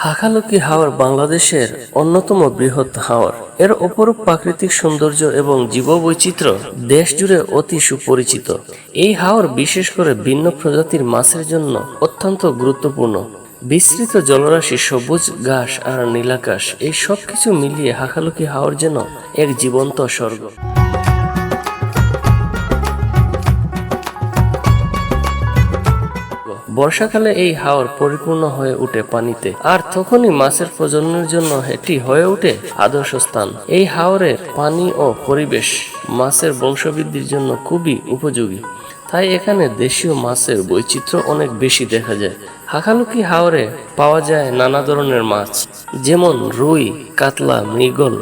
হাকালুকি হাওর বাংলাদেশের অন্যতম বৃহৎ হাওর। এর অপরূপ প্রাকৃতিক সৌন্দর্য এবং জীববৈচিত্র্য দেশ জুড়ে অতি সুপরিচিত। এই হাওর বিশেষ করে ভিন্ন প্রজাতির মাছের জন্য অত্যন্ত গুরুত্বপূর্ণ। বিস্তৃত জলরাশি, সবুজ ঘাস আর নীলাকাশ, এই সব কিছু মিলিয়ে হাকালুকি হাওর যেন এক জীবন্ত স্বর্গ। বর্ষাকালে এই হাওর পরিপূর্ণ হয়ে ওঠে পানিতে, আর তখনই মাছের প্রজননের জন্য এটি হয়ে ওঠে আদর্শ স্থান। এই হাওরের পানি ও পরিবেশ মাছের বংশবৃদ্ধির জন্য খুবই উপযোগী, তাই এখানে দেশীয় মাছের বৈচিত্র্য অনেক বেশি দেখা যায়। হাকালুকি হাওরে পাওয়া যায় নানা ধরনের মাছ, যেমন রুই, কাতলা, মৃগল,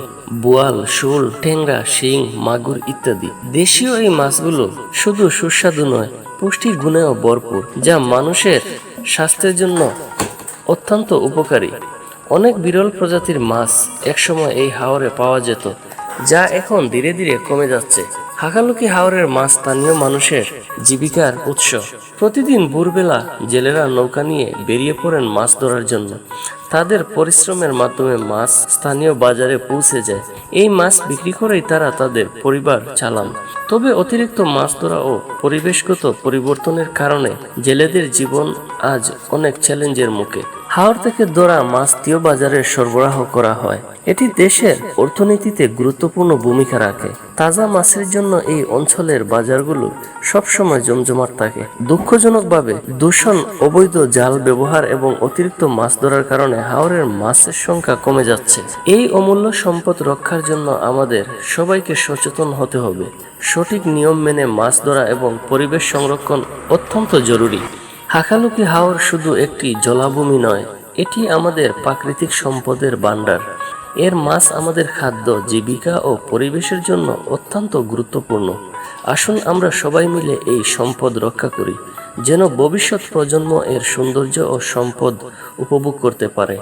বোয়াল, শোল, ট্যাংরা, শিং, মাগুর ইত্যাদি। দেশীয় এই মাছগুলো শুধু সুস্বাদু নয়, পুষ্টির গুণেও ভরপুর, যা মানুষের স্বাস্থ্যের জন্য অত্যন্ত উপকারী। অনেক বিরল প্রজাতির মাছ একসময় এই হাওরে পাওয়া যেত, যা এখন ধীরে ধীরে কমে যাচ্ছে। হাকালুকি হাওরের মাছ স্থানীয় মানুষের জীবিকার উৎস। প্রতিদিন ভোরবেলা জেলেরা নৌকা নিয়ে বেরিয়ে পড়েন মাছ ধরার জন্য। তাদের পরিশ্রমের মাধ্যমে মাছ স্থানীয় বাজারে পৌঁছে যায়। এই মাছ বিক্রি করেই তারা তাদের পরিবার চালান। তবে অতিরিক্ত মাছ ধরা ও পরিবেশগত পরিবর্তনের কারণে জেলেদের জীবন আজ অনেক চ্যালেঞ্জের মুখে। হাওর থেকে ধরা মাছ স্থানীয় বাজারে সরবরাহ করা হয়। এটি দেশের অর্থনীতিতে গুরুত্বপূর্ণ ভূমিকা রাখে। তাজা মাছের জন্য এই অঞ্চলের বাজারগুলো সবসময় জমজমাট থাকে। দুঃখজনকভাবে দূষণ, অবৈধ জাল ব্যবহার এবং অতিরিক্ত মাছ ধরার কারণে হাওরের মাছের সংখ্যা কমে যাচ্ছে। এই অমূল্য সম্পদ রক্ষার জন্য আমাদের সবাইকে সচেতন হতে হবে। সঠিক নিয়ম মেনে মাছ ধরা এবং পরিবেশ সংরক্ষণ অত্যন্ত জরুরি। হাকালুকি হাওর শুধু একটি জলাভূমি নয়, এটি আমাদের প্রাকৃতিক সম্পদের ভাণ্ডার। এর মাছ আমাদের খাদ্য, জীবিকা ও পরিবেশের জন্য অত্যন্ত গুরুত্বপূর্ণ। আসুন আমরা সবাই মিলে এই সম্পদ রক্ষা করি, যেন ভবিষ্যৎ প্রজন্ম এর সৌন্দর্য ও সম্পদ উপভোগ করতে পারে।